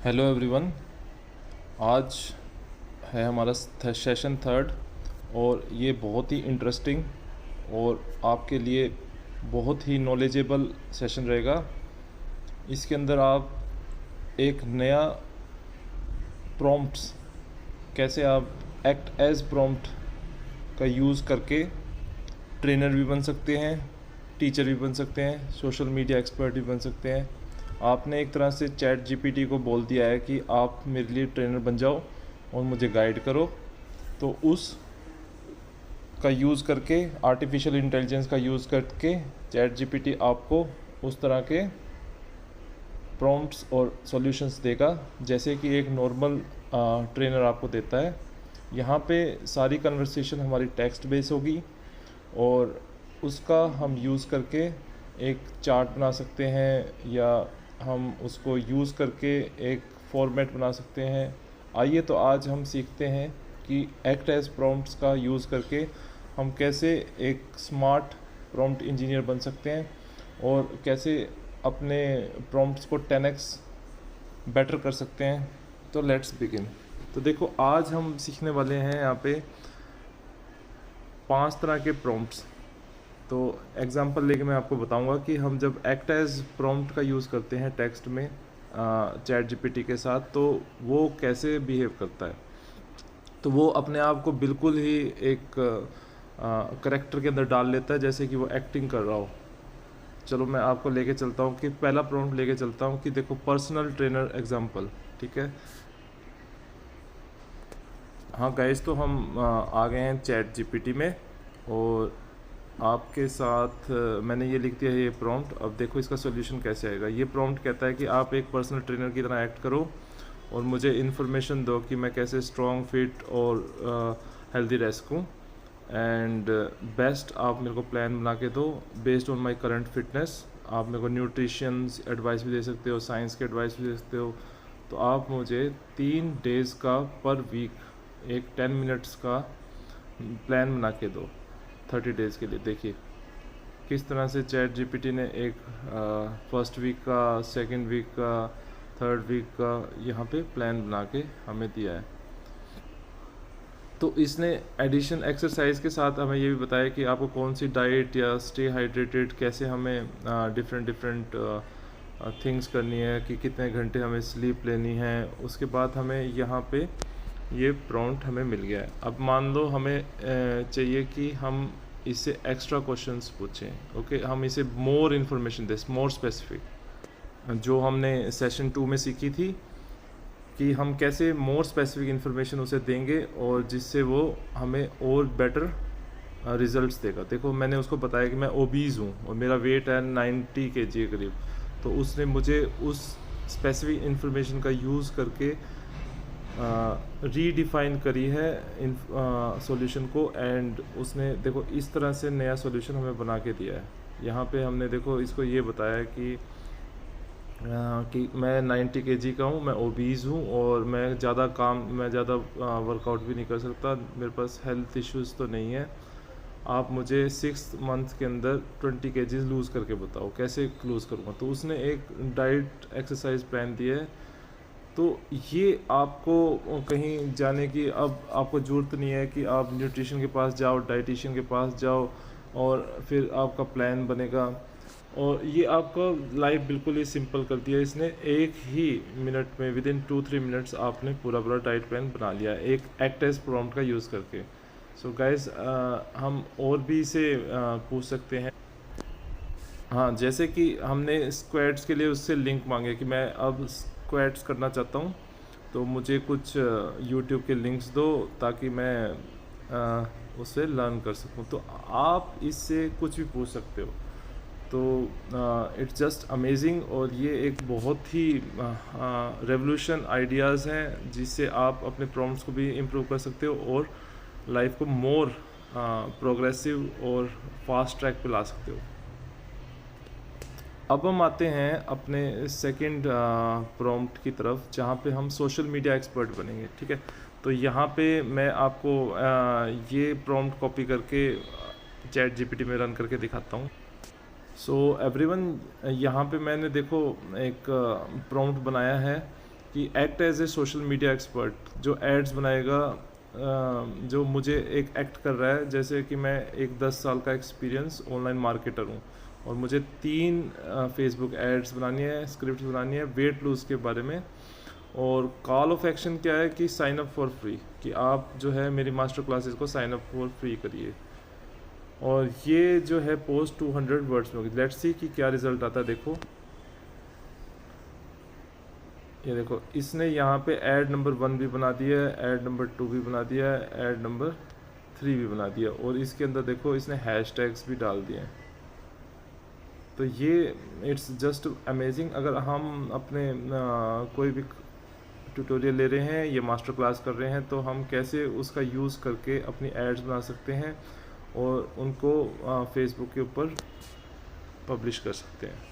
Hello everyone. आज है हमारा सेशन थर्ड और ये बहुत ही इंटरेस्टिंग और आपके लिए बहुत ही नॉलेजेबल सेशन रहेगा। इसके अंदर आप एक नया प्रॉम्प्ट्स कैसे आप एक्ट एज प्रॉम्प्ट का यूज़ करके ट्रेनर भी बन सकते हैं, टीचर भी बन सकते हैं, सोशल मीडिया एक्सपर्ट भी बन सकते हैं। आपने एक तरह से चैट जीपीटी को बोल दिया है कि आप मेरे लिए ट्रेनर बन जाओ और मुझे गाइड करो। तो उस का यूज़ करके, आर्टिफिशियल इंटेलिजेंस का यूज़ करके चैट जीपीटी आपको उस तरह के प्रॉम्प्ट्स और सॉल्यूशंस देगा जैसे कि एक नॉर्मल ट्रेनर आपको देता है। यहाँ पे सारी कन्वर्सेशन हमारी टेक्स्ट बेस होगी और उसका हम यूज़ करके एक चार्ट बना सकते हैं या हम उसको यूज़ करके एक फॉर्मेट बना सकते हैं। आइए तो आज हम सीखते हैं कि एक्ट एज प्रॉम्प्ट्स का यूज़ करके हम कैसे एक स्मार्ट प्रॉम्प्ट इंजीनियर बन सकते हैं और कैसे अपने प्रॉम्प्ट्स को 10x बेटर कर सकते हैं। तो लेट्स बिगिन। तो देखो, आज हम सीखने वाले हैं यहाँ पे 5 तरह के प्रॉम्प्ट्स। तो एग्जांपल लेके मैं आपको बताऊंगा कि हम जब एक्ट एज प्रॉम्प्ट का यूज़ करते हैं टेक्स्ट में चैट जीपीटी के साथ, तो वो कैसे बिहेव करता है। तो वो अपने आप को बिल्कुल ही एक करेक्टर के अंदर डाल लेता है जैसे कि वो एक्टिंग कर रहा हो। चलो मैं आपको लेके चलता हूँ कि पहला प्रॉम्प्ट लेके चलता हूँ कि देखो, पर्सनल ट्रेनर एग्जांपल। ठीक है, हाँ गाइस, तो हम आ गए हैं चैट जीपीटी में और आपके साथ मैंने ये लिख दिया है ये प्रॉम्प्ट। अब देखो इसका सोल्यूशन कैसे आएगा। ये प्रॉम्प्ट कहता है कि आप एक पर्सनल ट्रेनर की तरह एक्ट करो और मुझे इन्फॉर्मेशन दो कि मैं कैसे स्ट्रॉन्ग, फिट और हेल्दी रह सकूँ। एंड बेस्ट आप मेरे को प्लान बना के दो based on my current fitness. आप मेरे को न्यूट्रिशन एडवाइस भी दे सकते हो, साइंस के एडवाइस भी दे सकते हो। तो आप मुझे 3 डेज़ का पर वीक एक 10 मिनट्स का प्लान बना के दो 30 डेज़ के लिए। देखिए किस तरह से चैट जीपीटी ने एक फर्स्ट वीक का, सेकंड वीक का, थर्ड वीक का यहाँ पे प्लान बना के हमें दिया है। तो इसने एडिशन एक्सरसाइज के साथ हमें ये भी बताया कि आपको कौन सी डाइट या स्टे हाइड्रेटेड, कैसे हमें डिफरेंट थिंग्स करनी है, कि कितने घंटे हमें स्लीप लेनी है। उसके बाद हमें यहाँ पे ये प्रॉम्प्ट हमें मिल गया है। अब मान लो हमें चाहिए कि हम इससे एक्स्ट्रा क्वेश्चंस पूछें। ओके, हम इसे मोर इन्फॉर्मेशन दें, मोर स्पेसिफिक, जो हमने सेशन 2 में सीखी थी कि हम कैसे मोर स्पेसिफिक इन्फॉर्मेशन उसे देंगे और जिससे वो हमें और बेटर रिजल्ट्स देगा। देखो मैंने उसको बताया कि मैं ओबीज़ हूँ और मेरा वेट है 90 kg के करीब। तो उसने मुझे उस स्पेसिफिक इन्फॉर्मेशन का यूज़ करके रीडिफाइन करी है इन सॉल्यूशन को। एंड उसने देखो इस तरह से नया सॉल्यूशन हमें बना के दिया है। यहाँ पे हमने देखो इसको ये बताया कि मैं 90 kg का हूँ, मैं ओबीज़ हूँ और मैं ज़्यादा वर्कआउट भी नहीं कर सकता, मेरे पास हेल्थ इश्यूज़ तो नहीं है। आप मुझे 6 मंथ के अंदर 20 kg लूज़ करके बताओ कैसे लूज़ करूँगा। तो उसने एक डाइट एक्सरसाइज प्लान दिया है। तो ये आपको कहीं जाने की अब आपको ज़रूरत नहीं है कि आप न्यूट्रिशन के पास जाओ, डाइटिशियन के पास जाओ और फिर आपका प्लान बनेगा। और ये आपका लाइफ बिल्कुल ही सिंपल कर दिया इसने। एक ही मिनट में, विद इन 2-3 मिनट्स आपने पूरा डाइट प्लान बना लिया एक एक्ट एज प्रॉम्प्ट का यूज़ करके। सो गाइस, हम और भी इसे पूछ सकते हैं। हाँ, जैसे कि हमने स्क्वाट्स के लिए उससे लिंक मांगे कि मैं अब स्क्वाट्स करना चाहता हूँ, तो मुझे कुछ यूट्यूब के लिंक्स दो ताकि मैं उससे लर्न कर सकूँ। तो आप इससे कुछ भी पूछ सकते हो। तो इट्स जस्ट अमेजिंग। और ये एक बहुत ही रेवोल्यूशन आइडियाज़ हैं जिससे आप अपने प्रॉम्प्ट्स को भी इम्प्रूव कर सकते हो और लाइफ को मोर प्रोग्रेसिव और फास्ट ट्रैक पे ला सकते हो। अब हम आते हैं अपने सेकंड प्रॉम्प्ट की तरफ जहाँ पे हम सोशल मीडिया एक्सपर्ट बनेंगे। ठीक है, तो यहाँ पे मैं आपको ये प्रॉम्प्ट कॉपी करके चैट जीपीटी में रन करके दिखाता हूँ। सो एवरीवन, यहाँ पे मैंने देखो एक प्रॉम्प्ट बनाया है कि act as a social media expert, जो एड्स बनाएगा, जो मुझे एक एक्ट कर रहा है जैसे कि मैं एक 10 साल का एक्सपीरियंस ऑनलाइन मार्केटर हूँ और मुझे 3 फेसबुक एड्स बनानी है, स्क्रिप्ट बनानी है वेट लूज़ के बारे में। और कॉल ऑफ एक्शन क्या है कि साइन अप फॉर फ्री, कि आप जो है मेरी मास्टर क्लासेस को साइन अप फॉर फ्री करिए। और ये जो है पोस्ट 200 वर्ड्स में होगी। लेट्स सी कि क्या रिजल्ट आता है। देखो ये देखो, इसने यहाँ पे ऐड नंबर 1 भी बना दिया है, ऐड नंबर 2 भी बना दिया है, ऐड नंबर 3 भी बना दिया, और इसके अंदर देखो इसने हैशटैग्स भी डाल दिए हैं। तो ये इट्स जस्ट अमेजिंग। अगर हम अपने कोई भी ट्यूटोरियल ले रहे हैं, ये मास्टर क्लास कर रहे हैं, तो हम कैसे उसका यूज़ करके अपनी एड्स बना सकते हैं और उनको फेसबुक के ऊपर पब्लिश कर सकते हैं।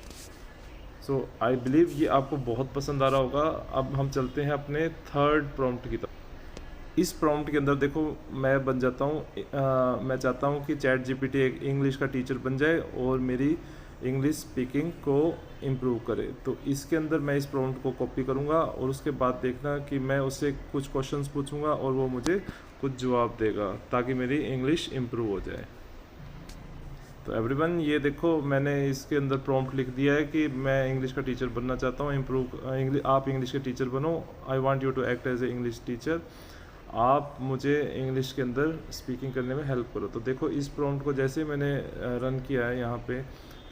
सो आई बिलीव ये आपको बहुत पसंद आ रहा होगा। अब हम चलते हैं अपने थर्ड प्रॉम्प्ट की तरफ। इस प्रॉम्प्ट के अंदर देखो मैं बन जाता हूँ, मैं चाहता हूँ कि चैट जीपीटी एक इंग्लिश का टीचर बन जाए और मेरी इंग्लिश स्पीकिंग को इम्प्रूव करे। तो इसके अंदर मैं इस प्रॉम्प्ट को कॉपी करूँगा और उसके बाद देखना कि मैं उससे कुछ क्वेश्चंस पूछूंगा और वो मुझे कुछ जवाब देगा ताकि मेरी इंग्लिश इम्प्रूव हो जाए। तो एवरीवन ये देखो मैंने इसके अंदर प्रॉम्प्ट लिख दिया है कि मैं इंग्लिश का टीचर बनना चाहता हूँ, इम्प्रूव आप इंग्लिश के टीचर बनो, I want you to act as a English teacher, आप मुझे इंग्लिश के अंदर स्पीकिंग करने में हेल्प करो। तो देखो इस प्रॉम्प्ट को जैसे मैंने रन किया है यहाँ पे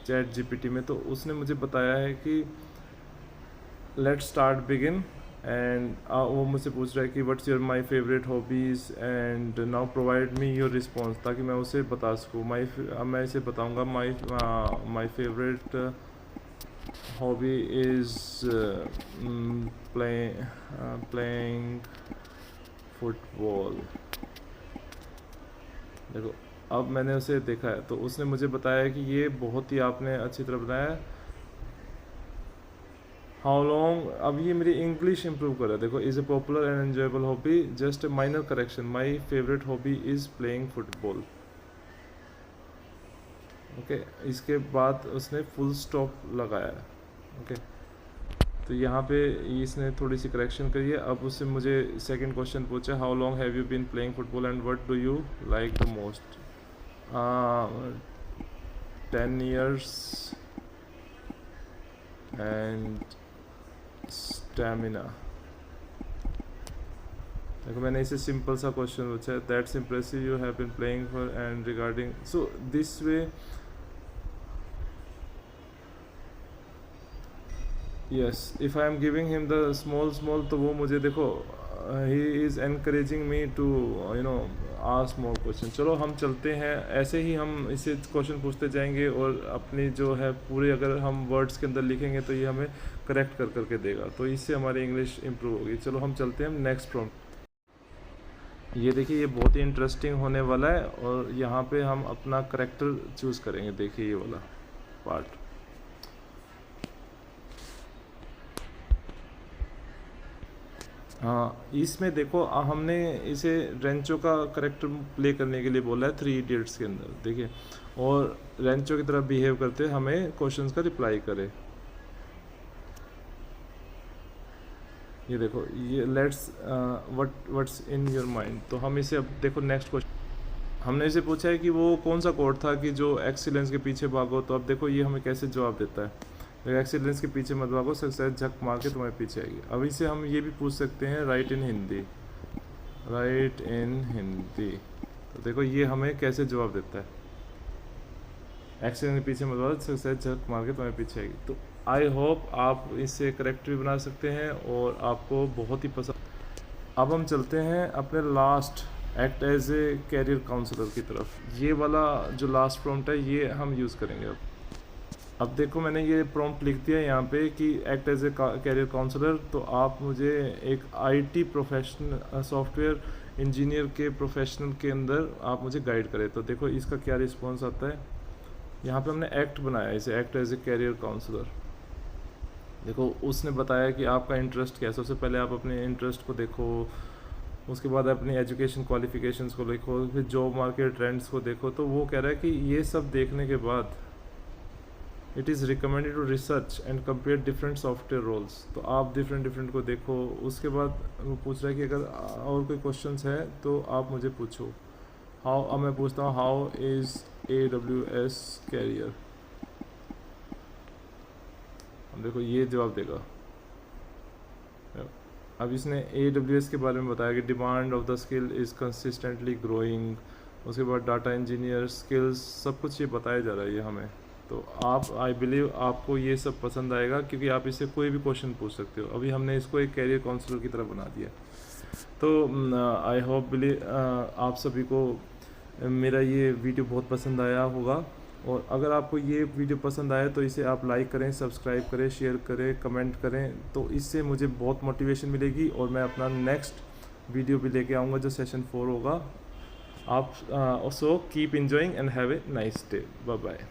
चैट जीपीटी में, तो उसने मुझे बताया है कि लेट्स स्टार्ट बिगिन, एंड वो मुझसे पूछ रहा है कि what's your my favourite hobbies and now provide me your response, ताकि मैं उसे बता सकूँ। मैं इसे बताऊँगा my favourite hobby is playing football. देखो अब मैंने उसे देखा है तो उसने मुझे बताया कि ये बहुत ही आपने अच्छी तरह बनाया है। हाउ लॉन्ग, अब ये मेरी इंग्लिश इंप्रूव कर रहा है। देखो is a popular and enjoyable hobby, just a minor correction, my favourite hobby is playing football. Okay, इसके बाद उसने फुल स्टॉप लगाया है। ओके, तो यहाँ पे इसने थोड़ी सी करेक्शन करी है। अब उससे मुझे सेकंड क्वेश्चन पूछा, how long have you been playing football and what do you like the most. 10 years and stamina. देखो मैंने इसे सिंपल सा क्वेश्चन पूछा है, that's impressive, you have been playing for and regarding, so this way yes if I am giving him the small, तो वो मुझे देखो he is encouraging me to you know ask more question. चलो हम चलते हैं, ऐसे ही हम इसे क्वेश्चन पूछते जाएंगे और अपनी जो है पूरे अगर हम वर्ड्स के अंदर लिखेंगे तो ये हमें करेक्ट कर करके देगा, तो इससे हमारी इंग्लिश इंप्रूव होगी। चलो हम चलते हैं नेक्स्ट प्रॉम्प्ट। ये देखिए ये बहुत ही इंटरेस्टिंग होने वाला है और यहाँ पे हम अपना करेक्टर चूज़ करेंगे। देखिए ये वाला पार्ट, हाँ इसमें देखो हमने इसे रेंचो का करेक्टर प्ले करने के लिए बोला है 3 इडियट्स के अंदर। देखिए और रेंचो की तरह बिहेव करते हमें क्वेश्चंस का रिप्लाई करे। ये देखो ये let's what's in your mind. तो हम इसे अब देखो नेक्स्ट क्वेश्चन हमने इसे पूछा है कि वो कौन सा कोड था कि जो एक्सीलेंस के पीछे भागो। तो अब देखो ये हमें कैसे जवाब देता है, एक्सीलेंस के पीछे मत भागो, सक्सेस झक मार के तुम्हारे पीछे आएगी। अब इसे हम ये भी पूछ सकते हैं राइट इन हिंदी, राइट इन हिंदी। तो देखो ये हमें कैसे जवाब देता है, एक्सीलेंस के पीछे मत भागो, सक्सेस झक मार के तुम्हारे पीछे आएगी। तो आई होप आप इससे करेक्ट भी बना सकते हैं और आपको बहुत ही पसंद। अब हम चलते हैं अपने last act as a career counsellor की तरफ। ये वाला जो लास्ट प्रॉम्प्ट है ये हम यूज़ करेंगे। अब देखो मैंने ये प्रॉम्प्ट लिख दिया यहाँ पे कि act as a career counsellor. तो आप मुझे एक आईटी प्रोफेशनल सॉफ्टवेयर इंजीनियर के प्रोफेशनल के अंदर आप मुझे गाइड करें। तो देखो इसका क्या रिस्पॉन्स आता है। यहाँ पे हमने एक्ट बनाया इसे act as a career counsellor. देखो उसने बताया कि आपका इंटरेस्ट क्या है। सबसे पहले आप अपने इंटरेस्ट को देखो, उसके बाद अपनी एजुकेशन क्वालिफिकेशंस को देखो, फिर जॉब मार्केट ट्रेंड्स को देखो। तो वो कह रहा है कि ये सब देखने के बाद it is recommended to research and compare different software roles. तो आप डिफरेंट को देखो। उसके बाद वो पूछ रहा है कि अगर और कोई क्वेश्चंस है तो आप मुझे पूछो। हाउ, अब मैं पूछता हूँ हाउ इज़ AWS कैरियर। अब देखो ये जवाब देगा। अब इसने AWS के बारे में बताया कि demand of the skill is consistently growing. उसके बाद डाटा इंजीनियर स्किल्स, सब कुछ ये बताया जा रहा है ये हमें। तो आप, आई बिलीव आपको ये सब पसंद आएगा, क्योंकि आप इससे कोई भी क्वेश्चन पूछ सकते हो। अभी हमने इसको एक कैरियर काउंसलर की तरह बना दिया। तो आई होप बिलीव आप सभी को मेरा ये वीडियो बहुत पसंद आया होगा। और अगर आपको ये वीडियो पसंद आए तो इसे आप लाइक करें, सब्सक्राइब करें, शेयर करें, कमेंट करें। तो इससे मुझे बहुत मोटिवेशन मिलेगी और मैं अपना नेक्स्ट वीडियो भी लेके आऊँगा जो सेशन 4 होगा। आप so keep enjoying and have a nice day. Bye bye.